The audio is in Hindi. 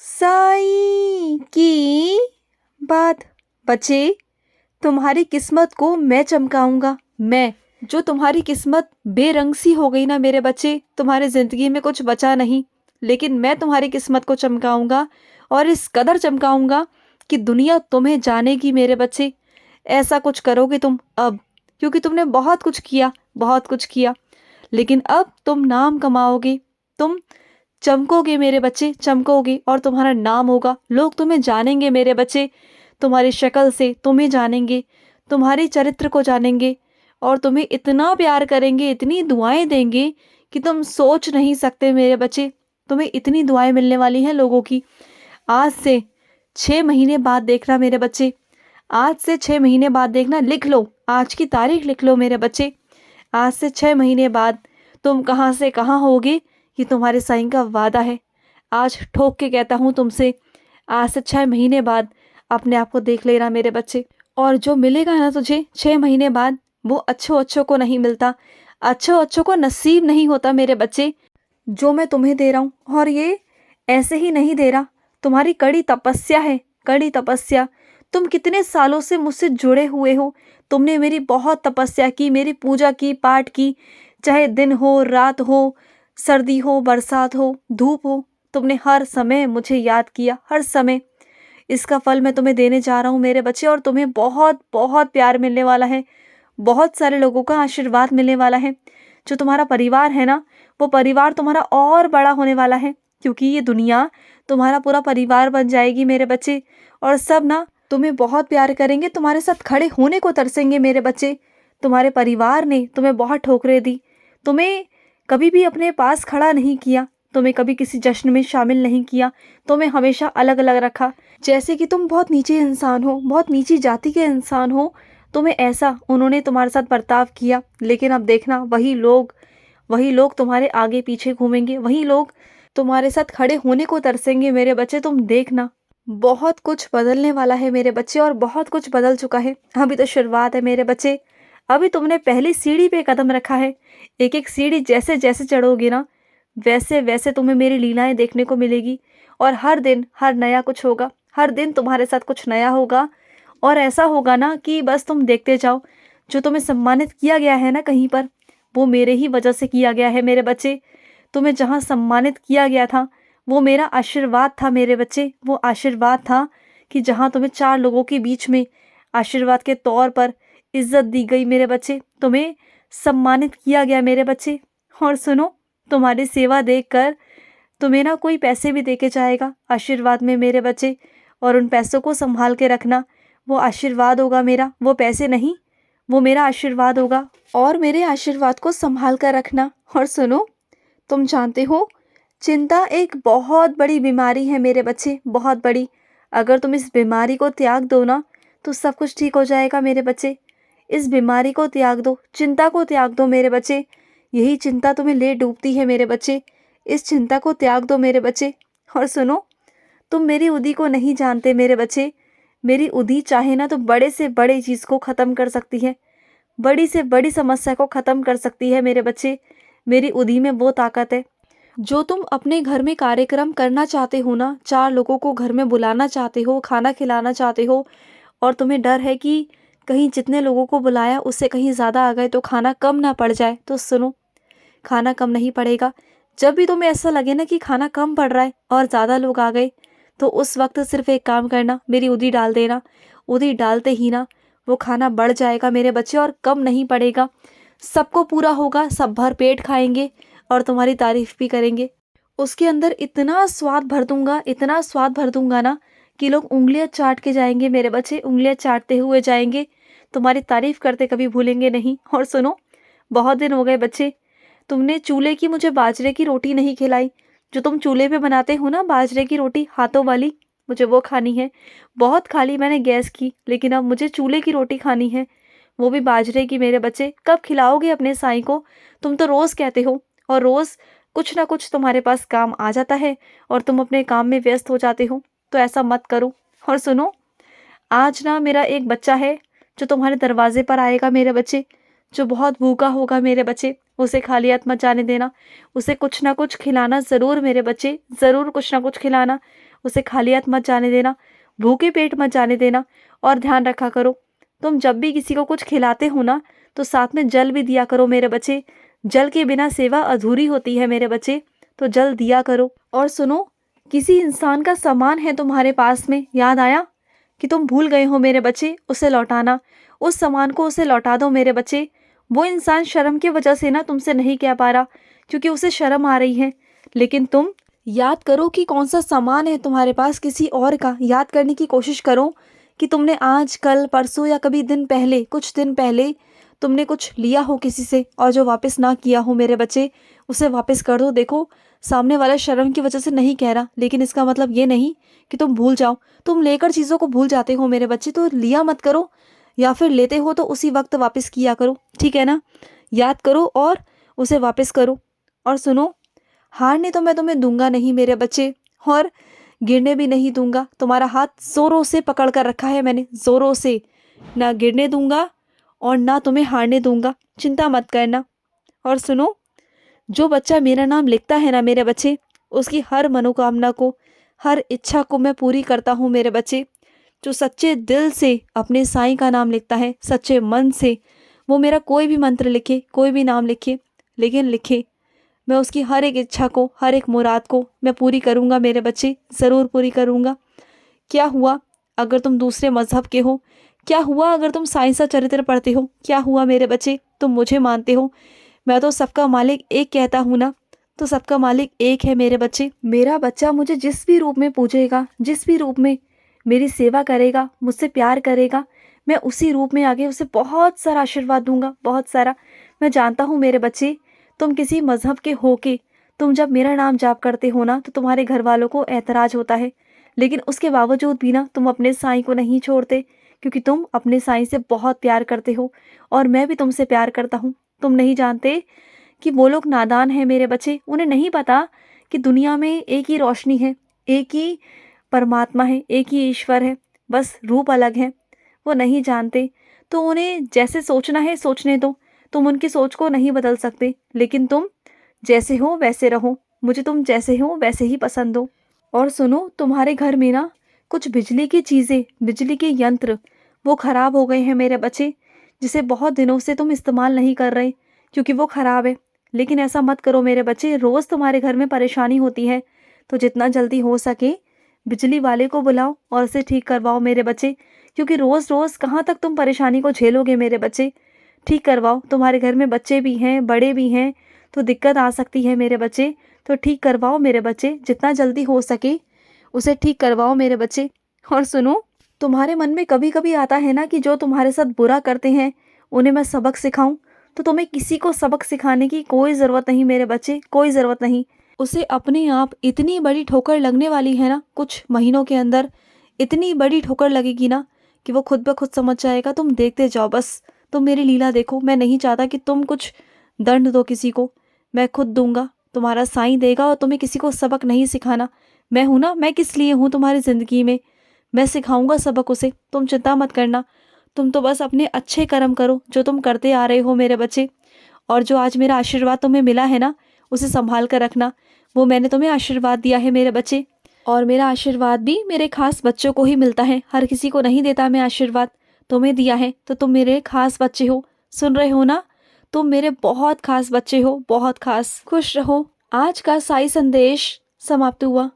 साईं की बात। बच्चे, तुम्हारी किस्मत को मैं चमकाऊंगा। मैं, जो तुम्हारी किस्मत बेरंग सी हो गई ना मेरे बच्चे, तुम्हारी ज़िंदगी में कुछ बचा नहीं, लेकिन मैं तुम्हारी किस्मत को चमकाऊंगा और इस कदर चमकाऊंगा कि दुनिया तुम्हें जानेगी मेरे बच्चे। ऐसा कुछ करोगे तुम अब, क्योंकि तुमने बहुत कुछ किया, बहुत कुछ किया, लेकिन अब तुम नाम कमाओगे, तुम चमकोगे मेरे बच्चे, चमकोगे और तुम्हारा नाम होगा। लोग तुम्हें जानेंगे मेरे बच्चे, तुम्हारी शक्ल से तुम्हें जानेंगे, तुम्हारे चरित्र को जानेंगे और तुम्हें इतना प्यार करेंगे, इतनी दुआएं देंगे कि तुम सोच नहीं सकते मेरे बच्चे। तुम्हें इतनी दुआएं मिलने वाली हैं लोगों की। आज से 6 महीने बाद देखना मेरे बच्चे, आज से 6 महीने बाद देखना। लिख लो, आज की तारीख लिख लो मेरे बच्चे। आज से 6 महीने बाद तुम कहाँ से कहाँ होगे, ये तुम्हारे साईं का वादा है। आज ठोक के कहता हूँ तुमसे, आज से 6 महीने बाद अपने आप को देख लेना मेरे बच्चे। और जो मिलेगा ना तुझे 6 महीने बाद, वो अच्छों अच्छों को नहीं मिलता, अच्छों अच्छों को नसीब नहीं होता मेरे बच्चे, जो मैं तुम्हें दे रहा हूँ। और ये ऐसे ही नहीं दे रहा, तुम्हारी कड़ी तपस्या है, कड़ी तपस्या। तुम कितने सालों से मुझसे जुड़े हुए हो, तुमने मेरी बहुत तपस्या की, मेरी पूजा की, पाठ की, चाहे दिन हो, रात हो, सर्दी हो, बरसात हो, धूप हो, तुमने हर समय मुझे याद किया, हर समय। इसका फल मैं तुम्हें देने जा रहा हूँ मेरे बच्चे, और तुम्हें बहुत बहुत प्यार मिलने वाला है, बहुत सारे लोगों का आशीर्वाद मिलने वाला है। जो तुम्हारा परिवार है ना, वो परिवार तुम्हारा और बड़ा होने वाला है, क्योंकि ये दुनिया तुम्हारा पूरा परिवार बन जाएगी मेरे बच्चे। और सब ना तुम्हें बहुत प्यार करेंगे, तुम्हारे साथ खड़े होने को तरसेंगे मेरे बच्चे। तुम्हारे परिवार ने तुम्हें बहुत ठोकरें दी, तुम्हें कभी भी अपने पास खड़ा नहीं किया, तुम्हें कभी किसी जश्न में शामिल नहीं किया, तुम्हें हमेशा अलग अलग रखा, जैसे कि तुम बहुत नीचे इंसान हो, बहुत नीची जाति के इंसान हो। तुम्हें ऐसा उन्होंने तुम्हारे साथ बर्ताव किया, लेकिन अब देखना, वही लोग तुम्हारे आगे पीछे घूमेंगे, वही लोग तुम्हारे साथ खड़े होने को तरसेंगे मेरे बच्चे। तुम देखना, बहुत कुछ बदलने वाला है मेरे बच्चे, और बहुत कुछ बदल चुका है। अभी तो शुरुआत है मेरे बच्चे, अभी तुमने पहली सीढ़ी पे कदम रखा है। एक एक सीढ़ी जैसे जैसे चढ़ोगे ना, वैसे वैसे तुम्हें मेरी लीलाएं देखने को मिलेगी। और हर दिन हर नया कुछ होगा, हर दिन तुम्हारे साथ कुछ नया होगा। और ऐसा होगा ना कि बस तुम देखते जाओ। जो तुम्हें सम्मानित किया गया है ना कहीं पर, वो मेरे ही वजह से किया गया है मेरे बच्चे। तुम्हें जहाँ सम्मानित किया गया था, वो मेरा आशीर्वाद था मेरे बच्चे। वो आशीर्वाद था कि जहाँ तुम्हें 4 लोगों के बीच में आशीर्वाद के तौर पर इज्जत दी गई मेरे बच्चे, तुम्हें सम्मानित किया गया मेरे बच्चे। और सुनो, तुम्हारी सेवा देखकर तुम्हें ना कोई पैसे भी देके जाएगा आशीर्वाद में मेरे बच्चे, और उन पैसों को संभाल के रखना। वो आशीर्वाद होगा मेरा, वो पैसे नहीं, वो मेरा आशीर्वाद होगा, और मेरे आशीर्वाद को संभाल कर रखना। और सुनो, तुम जानते हो, चिंता एक बहुत बड़ी बीमारी है मेरे बच्चे, बहुत बड़ी। अगर तुम इस बीमारी को त्याग दो ना, तो सब कुछ ठीक हो जाएगा मेरे बच्चे। इस बीमारी को त्याग दो, चिंता को त्याग दो मेरे बच्चे। यही चिंता तुम्हें ले डूबती है मेरे बच्चे, इस चिंता को त्याग दो मेरे बच्चे। और सुनो, तुम मेरी उदी को नहीं जानते मेरे बच्चे। मेरी उदी चाहे ना तो बड़े से बड़े चीज़ को ख़त्म कर सकती है, बड़ी से बड़ी समस्या को ख़त्म कर सकती है मेरे बच्चे। मेरी उदी में वो ताकत है। जो तुम अपने घर में कार्यक्रम करना चाहते हो ना, 4 लोगों को घर में बुलाना चाहते हो, खाना खिलाना चाहते हो, और तुम्हें डर है कि कहीं जितने लोगों को बुलाया उससे कहीं ज़्यादा आ गए तो खाना कम ना पड़ जाए, तो सुनो, खाना कम नहीं पड़ेगा। जब भी तुम्हें ऐसा लगे ना कि खाना कम पड़ रहा है और ज़्यादा लोग आ गए, तो उस वक्त सिर्फ एक काम करना, मेरी उदी डाल देना। उदी डालते ही ना वो खाना बढ़ जाएगा मेरे बच्चे, और कम नहीं पड़ेगा। सबको पूरा होगा, सब भर पेट खाएंगे और तुम्हारी तारीफ भी करेंगे। उसके अंदर इतना स्वाद भर दूंगा, इतना स्वाद भर दूंगा ना कि लोग उंगलियां चाट के जाएंगे मेरे बच्चे, उंगलियां चाटते हुए जाएंगे। तुम्हारी तारीफ करते कभी भूलेंगे नहीं। और सुनो, बहुत दिन हो गए बच्चे, तुमने चूल्हे की मुझे बाजरे की रोटी नहीं खिलाई। जो तुम चूल्हे पे बनाते हो ना बाजरे की रोटी, हाथों वाली, मुझे वो खानी है। बहुत खा ली मैंने गैस की, लेकिन अब मुझे चूल्हे की रोटी खानी है, वो भी बाजरे की मेरे बच्चे। कब खिलाओगे अपने साईं को? तुम तो रोज़ कहते हो, और रोज़ कुछ ना कुछ तुम्हारे पास काम आ जाता है और तुम अपने काम में व्यस्त हो जाते हो, तो ऐसा मत करो। और सुनो, आज ना मेरा एक बच्चा है जो तुम्हारे दरवाजे पर आएगा मेरे बच्चे, जो बहुत भूखा होगा मेरे बच्चे। उसे खाली हाथ मत जाने देना, उसे कुछ ना कुछ खिलाना ज़रूर मेरे बच्चे, ज़रूर कुछ ना कुछ खिलाना। उसे खाली हाथ मत जाने देना, भूखे पेट मत जाने देना। और ध्यान रखा करो, तुम जब भी किसी को कुछ खिलाते हो ना तो साथ में जल भी दिया करो मेरे बच्चे। जल के बिना सेवा अधूरी होती है मेरे बच्चे, तो जल दिया करो। और सुनो, किसी इंसान का सामान है तुम्हारे पास में, याद आया कि तुम भूल गए हो मेरे बच्चे, उसे लौटाना। उस सामान को उसे लौटा दो मेरे बच्चे। वो इंसान शर्म की वजह से ना तुमसे नहीं कह पा रहा, क्योंकि उसे शर्म आ रही है। लेकिन तुम याद करो कि कौन सा सामान है तुम्हारे पास किसी और का। याद करने की कोशिश करो कि तुमने आज, कल, परसों या कभी दिन पहले, कुछ दिन पहले तुमने कुछ लिया हो किसी से और जो वापस ना किया हो मेरे बच्चे, उसे वापस कर दो। देखो, सामने वाला शर्म की वजह से नहीं कह रहा, लेकिन इसका मतलब ये नहीं कि तुम भूल जाओ। तुम लेकर चीज़ों को भूल जाते हो मेरे बच्चे, तो लिया मत करो, या फिर लेते हो तो उसी वक्त वापस किया करो, ठीक है ना। याद करो और उसे वापस करो। और सुनो, हारने तो मैं तुम्हें दूंगा नहीं मेरे बच्चे, और गिरने भी नहीं दूंगा। तुम्हारा हाथ जोरों से पकड़ कर रखा है मैंने, जोरों से। ना गिरने दूंगा और ना तुम्हें हारने दूंगा, चिंता मत करना। और सुनो, जो बच्चा मेरा नाम लिखता है ना मेरे बच्चे, उसकी हर मनोकामना को, हर इच्छा को मैं पूरी करता हूँ मेरे बच्चे। जो सच्चे दिल से अपने साईं का नाम लिखता है, सच्चे मन से, वो मेरा कोई भी मंत्र लिखे, कोई भी नाम लिखे, लेकिन लिखे, मैं उसकी हर एक इच्छा को, हर एक मुराद को मैं पूरी करूँगा मेरे बच्चे, ज़रूर पूरी करूँगा। क्या हुआ अगर तुम दूसरे मज़हब के हो? क्या हुआ अगर तुम साईं सा चरित्र पढ़ते हो? क्या हुआ मेरे बच्चे, तुम मुझे मानते हो? मैं तो सबका मालिक एक कहता हूँ ना, तो सबका मालिक एक है मेरे बच्चे। मेरा बच्चा मुझे जिस भी रूप में पूजेगा, जिस भी रूप में मेरी सेवा करेगा, मुझसे प्यार करेगा, मैं उसी रूप में आगे उसे बहुत सारा आशीर्वाद दूंगा, बहुत सारा। मैं जानता हूँ मेरे बच्चे, तुम किसी मज़हब के होके तुम जब मेरा नाम जाप करते हो ना तो तुम्हारे घर वालों को ऐतराज़ होता है, लेकिन उसके बावजूद भी ना तुम अपने साईं को नहीं छोड़ते, क्योंकि तुम अपने साईं से बहुत प्यार करते हो और मैं भी तुमसे प्यार करता हूँ। तुम नहीं जानते कि वो लोग नादान हैं मेरे बच्चे, उन्हें नहीं पता कि दुनिया में एक ही रोशनी है, एक ही परमात्मा है, एक ही ईश्वर है, बस रूप अलग है। वो नहीं जानते, तो उन्हें जैसे सोचना है सोचने दो, तुम उनकी सोच को नहीं बदल सकते। लेकिन तुम जैसे हो वैसे रहो, मुझे तुम जैसे हो वैसे ही पसंद हो। और सुनो, तुम्हारे घर में ना कुछ बिजली की चीज़ें, बिजली के यंत्र वो ख़राब हो गए हैं मेरे बच्चे, जिसे बहुत दिनों से तुम इस्तेमाल नहीं कर रहे क्योंकि वो ख़राब है। लेकिन ऐसा मत करो मेरे बच्चे, रोज़ तुम्हारे घर में परेशानी होती है, तो जितना जल्दी हो सके बिजली वाले को बुलाओ और उसे ठीक करवाओ मेरे बच्चे, क्योंकि रोज़ रोज़ कहाँ तक तुम परेशानी को झेलोगे मेरे बच्चे। ठीक करवाओ, तुम्हारे घर में बच्चे भी हैं, बड़े भी हैं, तो दिक्कत आ सकती है मेरे बच्चे, तो ठीक करवाओ मेरे बच्चे, जितना जल्दी हो सके उसे ठीक करवाओ मेरे बच्चे। और सुनो, तुम्हारे मन में कभी कभी आता है ना कि जो तुम्हारे साथ बुरा करते हैं उन्हें मैं सबक सिखाऊं, तो तुम्हें किसी को सबक सिखाने की कोई ज़रूरत नहीं मेरे बच्चे, कोई ज़रूरत नहीं। उसे अपने आप इतनी बड़ी ठोकर लगने वाली है ना, कुछ महीनों के अंदर इतनी बड़ी ठोकर लगेगी ना कि वो खुद ब खुद समझ जाएगा। तुम देखते जाओ बस, तुम मेरी लीला देखो। मैं नहीं चाहता कि तुम कुछ दंड दो किसी को, मैं खुद दूंगा, तुम्हारा साईं देगा, और तुम्हें किसी को सबक नहीं सिखाना। मैं हूं ना, मैं किस लिए हूं तुम्हारी ज़िंदगी में, मैं सिखाऊंगा सबक उसे, तुम चिंता मत करना। तुम तो बस अपने अच्छे कर्म करो जो तुम करते आ रहे हो मेरे बच्चे, और जो आज मेरा आशीर्वाद तुम्हें मिला है ना उसे संभाल कर रखना। वो मैंने तुम्हें आशीर्वाद दिया है मेरे बच्चे, और मेरा आशीर्वाद भी मेरे खास बच्चों को ही मिलता है, हर किसी को नहीं देता मैं आशीर्वाद। तुम्हें दिया है तो तुम मेरे खास बच्चे हो, सुन रहे हो ना, तुम मेरे बहुत खास बच्चे हो, बहुत खास। खुश रहो। आज का साई संदेश समाप्त हुआ।